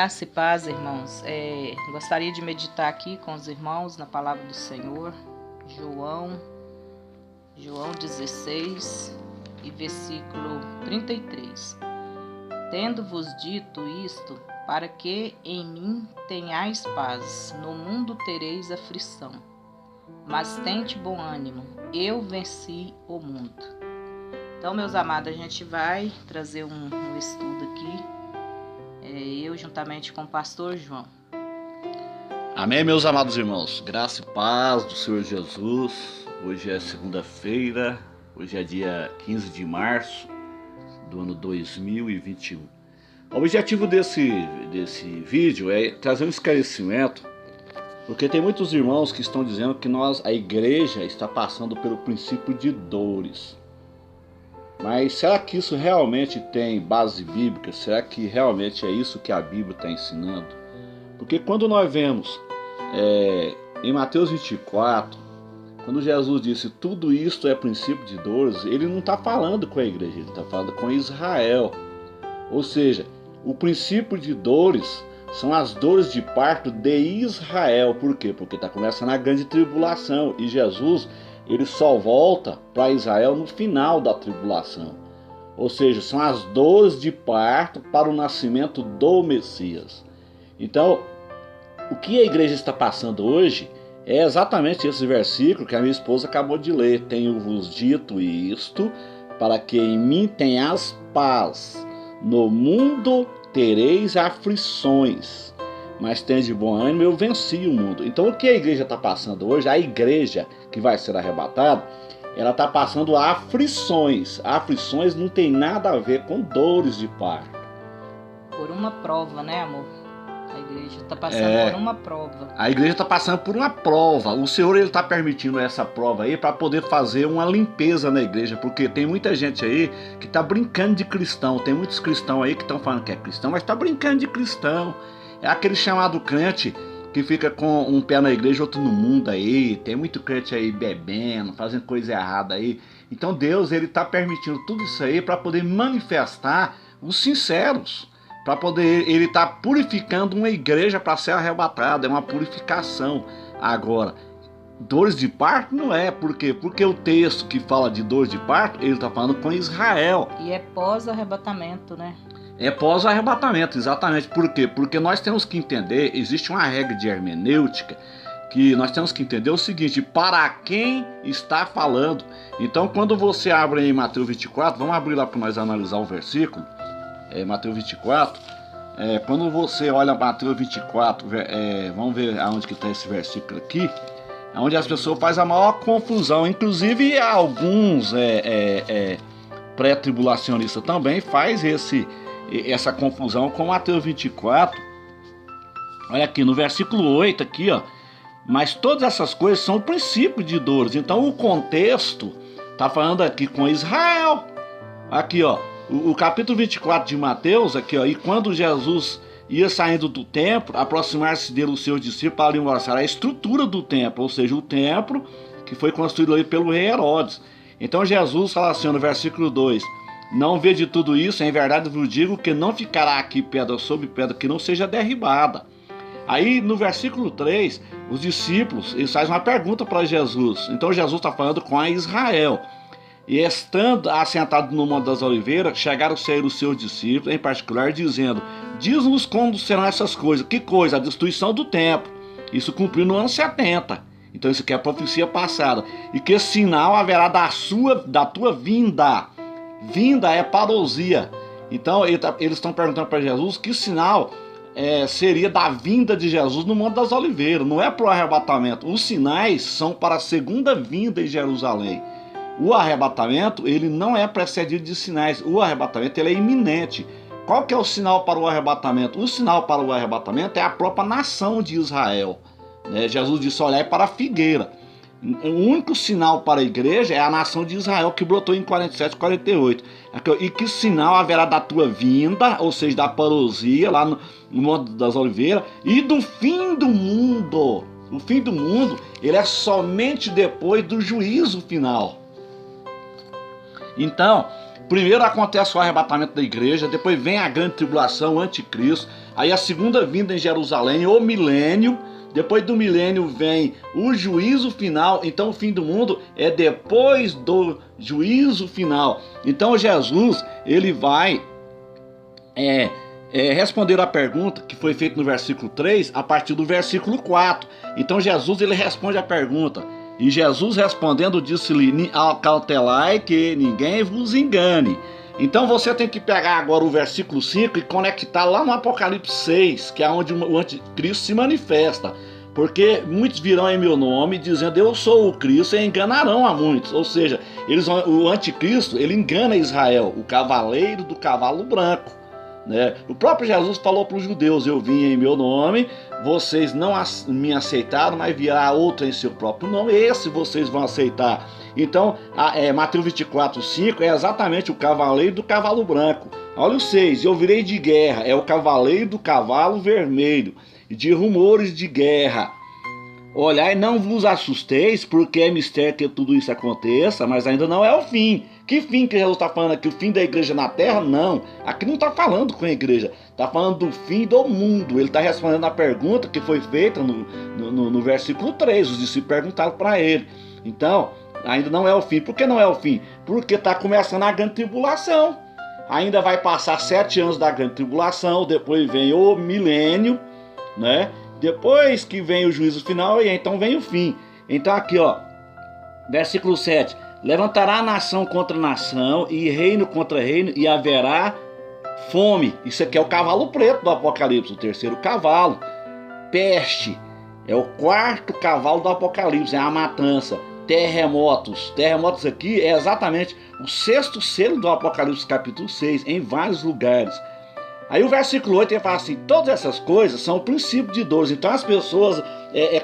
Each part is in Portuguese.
Graça e paz, irmãos. Gostaria de meditar aqui com os irmãos na palavra do Senhor. João 16 e versículo 33. Tendo-vos dito isto, para que em mim tenhais paz, no mundo tereis aflição. Mas tende bom ânimo, eu venci o mundo. Então, meus amados, a gente vai trazer um estudo aqui. Eu juntamente com o pastor João. Amém, meus amados irmãos. Graça e paz do Senhor Jesus. Hoje é segunda-feira, hoje é dia 15 de março do ano 2021. O objetivo desse vídeo é trazer um esclarecimento, porque tem muitos irmãos que estão dizendo que a igreja está passando pelo princípio de dores. Mas será que isso realmente tem base bíblica? Será que realmente é isso que a Bíblia está ensinando? Porque quando nós vemos em Mateus 24, quando Jesus disse tudo isto é princípio de dores, ele não está falando com a igreja, ele está falando com Israel. Ou seja, o princípio de dores são as dores de parto de Israel. Por quê? Porque está começando a grande tribulação e Jesus ele só volta para Israel no final da tribulação. Ou seja, são as dores de parto para o nascimento do Messias. Então, o que a igreja está passando hoje é exatamente esse versículo que a minha esposa acabou de ler. Tenho-vos dito isto, para que em mim tenhas paz. No mundo tereis aflições, mas tende bom ânimo, eu venci o mundo. Então o que a igreja está passando hoje, a igreja que vai ser arrebatada, ela está passando aflições. Aflições não tem nada a ver com dores de parto. Por uma prova, né, amor? A igreja está passando por uma prova. A igreja está passando por uma prova. O Senhor está permitindo essa prova aí para poder fazer uma limpeza na igreja, porque tem muita gente aí que está brincando de cristão. Tem muitos cristãos aí que estão falando que é cristão, mas está brincando de cristão. É aquele chamado crente que fica com um pé na igreja e outro no mundo aí. Tem muito crente aí bebendo, fazendo coisa errada aí. Então Deus ele está permitindo tudo isso aí para poder manifestar os sinceros. Para poder ele está purificando uma igreja para ser arrebatada. É uma purificação. Agora, dores de parto não é. Por quê? Porque o texto que fala de dores de parto, ele está falando com Israel. E é pós-arrebatamento, né? É pós-arrebatamento, exatamente. Por quê? Porque nós temos que entender, existe uma regra de hermenêutica, que nós temos que entender o seguinte, para quem está falando. Então, quando você abre em Mateus 24, vamos abrir lá para nós analisar o versículo, Mateus 24, quando você olha Mateus 24, vamos ver aonde que está esse versículo aqui, onde as pessoas fazem a maior confusão, inclusive alguns pré-tribulacionistas também faz essa confusão com Mateus 24. Olha aqui no versículo 8 aqui, ó. Mas todas essas coisas são o princípio de dores. Então o contexto tá falando aqui com Israel. Aqui, ó, o capítulo 24 de Mateus aqui, ó. E quando Jesus ia saindo do templo, aproximar-se dele os seus discípulos para lhe mostrar a estrutura do templo, ou seja, o templo que foi construído ali pelo rei Herodes. Então Jesus fala assim no versículo 2: não vede tudo isso, em verdade vos digo que não ficará aqui pedra sobre pedra que não seja derribada. Aí no versículo 3, os discípulos eles fazem uma pergunta para Jesus. Então Jesus está falando com a Israel. E estando assentado no Monte das Oliveiras, chegaram a ser os seus discípulos, em particular, dizendo: diz-nos quando serão essas coisas. Que coisa? A destruição do templo. Isso cumpriu no ano 70. Então isso aqui é a profecia passada. E que sinal haverá da tua vinda? Vinda é parousia. Então eles estão perguntando para Jesus que sinal seria da vinda de Jesus no Monte das Oliveiras. Não é para o arrebatamento. Os sinais são para a segunda vinda em Jerusalém. O arrebatamento ele não é precedido de sinais. O arrebatamento ele é iminente. Qual que é o sinal para o arrebatamento? O sinal para o arrebatamento é a própria nação de Israel. Jesus disse: olhai para a figueira. O único sinal para a igreja é a nação de Israel que brotou em 47, 48. E que sinal haverá da tua vinda, ou seja, da parousia lá no Monte das Oliveiras, e do fim do mundo. O fim do mundo ele é somente depois do juízo final. Então, primeiro acontece o arrebatamento da igreja, depois vem a grande tribulação, o anticristo, Aí a segunda vinda em Jerusalém, o milênio. Depois do milênio vem o juízo final. Então o fim do mundo é depois do juízo final. Então Jesus, ele vai responder a pergunta que foi feita no versículo 3 a partir do versículo 4. Então Jesus, ele responde a pergunta. E Jesus respondendo disse-lhe: acautelai que ninguém vos engane. Então você tem que pegar agora o versículo 5 e conectar lá no Apocalipse 6, que é onde o anticristo se manifesta. Porque muitos virão em meu nome dizendo eu sou o Cristo e enganarão a muitos. Ou seja, o anticristo, ele engana Israel, o cavaleiro do cavalo branco, né? O próprio Jesus falou para os judeus: eu vim em meu nome, vocês não me aceitaram, mas virá outro em seu próprio nome, esse vocês vão aceitar. Então, Mateus 24:5 é exatamente o cavaleiro do cavalo branco. Olha o 6, eu virei de guerra, é o cavaleiro do cavalo vermelho, de rumores de guerra. Olhai, não vos assusteis, porque é mistério que tudo isso aconteça, mas ainda não é o fim. Que fim que Jesus está falando aqui? O fim da igreja na terra? Não. Aqui não está falando com a igreja. Está falando do fim do mundo. Ele está respondendo a pergunta que foi feita no versículo 3. Os discípulos perguntaram para ele. Então, ainda não é o fim. Por que não é o fim? Porque está começando a grande tribulação. Ainda vai passar 7 anos da grande tribulação. Depois vem o milênio, né? Depois que vem o juízo final, e então vem o fim. Então aqui, ó, versículo 7. Levantará nação contra nação e reino contra reino, e haverá fome. Isso aqui é o cavalo preto do Apocalipse, o terceiro cavalo. Peste é o quarto cavalo do Apocalipse, é a matança. Terremotos. Terremotos aqui é exatamente o sexto selo do Apocalipse capítulo 6, em vários lugares. Aí o versículo 8 ele fala assim: todas essas coisas são o princípio de dores. Então as pessoas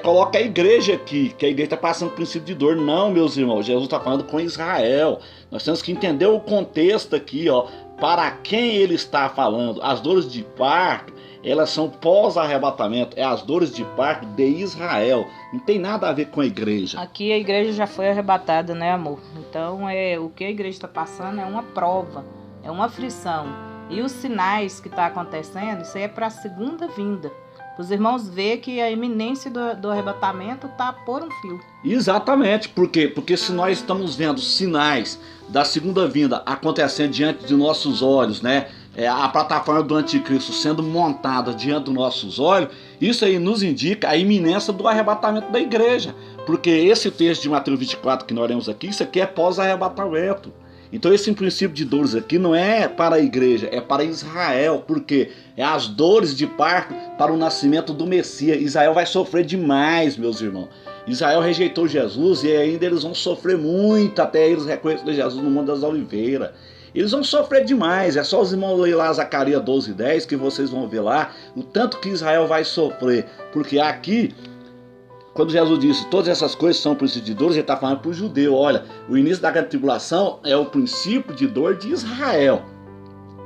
colocam a igreja aqui, que a igreja está passando o princípio de dor. Não, meus irmãos, Jesus está falando com Israel. Nós temos que entender o contexto aqui, ó, para quem ele está falando. As dores de parto, elas são pós-arrebatamento, é as dores de parto de Israel. Não tem nada a ver com a igreja. Aqui a igreja já foi arrebatada, né, amor? Então o que a igreja está passando é uma prova, é uma aflição. E os sinais que está acontecendo, isso aí é para a segunda vinda. Os irmãos vê que a iminência do arrebatamento está por um fio. Exatamente. Por quê? Porque se nós estamos vendo sinais da segunda vinda acontecendo diante de nossos olhos, né? A plataforma do anticristo sendo montada diante dos nossos olhos, isso aí nos indica a iminência do arrebatamento da igreja. Porque esse texto de Mateus 24 que nós lemos aqui, isso aqui é pós-arrebatamento. Então esse princípio de dores aqui não é para a igreja, é para Israel, porque é as dores de parto para o nascimento do Messias. Israel vai sofrer demais, meus irmãos. Israel rejeitou Jesus e ainda eles vão sofrer muito até eles reconhecerem Jesus no Monte das Oliveiras. Eles vão sofrer demais, é só os irmãos lerem lá Zacarias 12:10 que vocês vão ver lá o tanto que Israel vai sofrer, porque aqui, quando Jesus disse todas essas coisas são princípio de dores, ele está falando para o judeu: olha, o início da grande tribulação é o princípio de dor de Israel.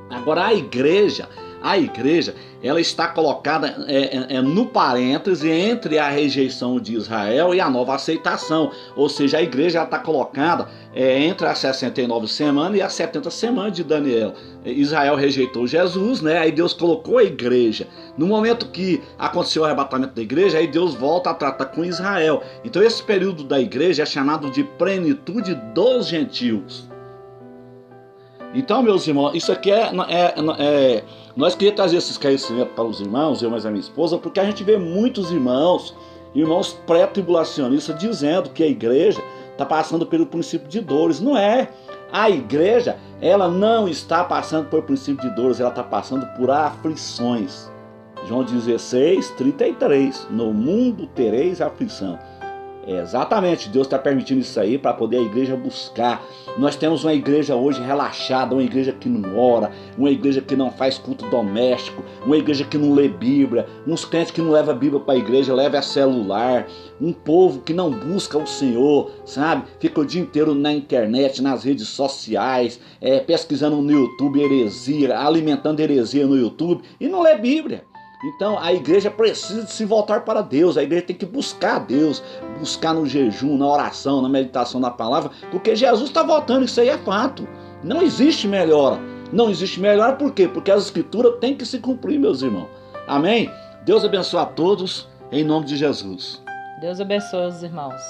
Agora a igreja, ela está colocada no parêntese entre a rejeição de Israel e a nova aceitação. Ou seja, a igreja está colocada entre as 69 semanas e as 70 semanas de Daniel. Israel rejeitou Jesus, né? Aí Deus colocou a igreja. No momento que aconteceu o arrebatamento da igreja, aí Deus volta a tratar com Israel. Então esse período da igreja é chamado de plenitude dos gentios. Então, meus irmãos, isso aqui nós queríamos trazer esse esclarecimento para os irmãos, eu mais a minha esposa, porque a gente vê muitos irmãos pré-tribulacionistas, dizendo que a igreja está passando pelo princípio de dores. Não é. A igreja, ela não está passando por princípio de dores, ela está passando por aflições. João 16:33, no mundo tereis aflição. Exatamente, Deus está permitindo isso aí para poder a igreja buscar. Nós temos uma igreja hoje relaxada, uma igreja que não ora, uma igreja que não faz culto doméstico, uma igreja que não lê Bíblia, uns crentes que não levam a Bíblia para a igreja, levam celular, um povo que não busca o Senhor, sabe? Fica o dia inteiro na internet, nas redes sociais, pesquisando no YouTube heresia, alimentando heresia no YouTube e não lê Bíblia. Então a igreja precisa de se voltar para Deus, a igreja tem que buscar a Deus, buscar no jejum, na oração, na meditação da palavra, porque Jesus está voltando, isso aí é fato. Não existe melhora. Não existe melhora por quê? Porque as escrituras têm que se cumprir, meus irmãos. Amém? Deus abençoe a todos, em nome de Jesus. Deus abençoe os irmãos.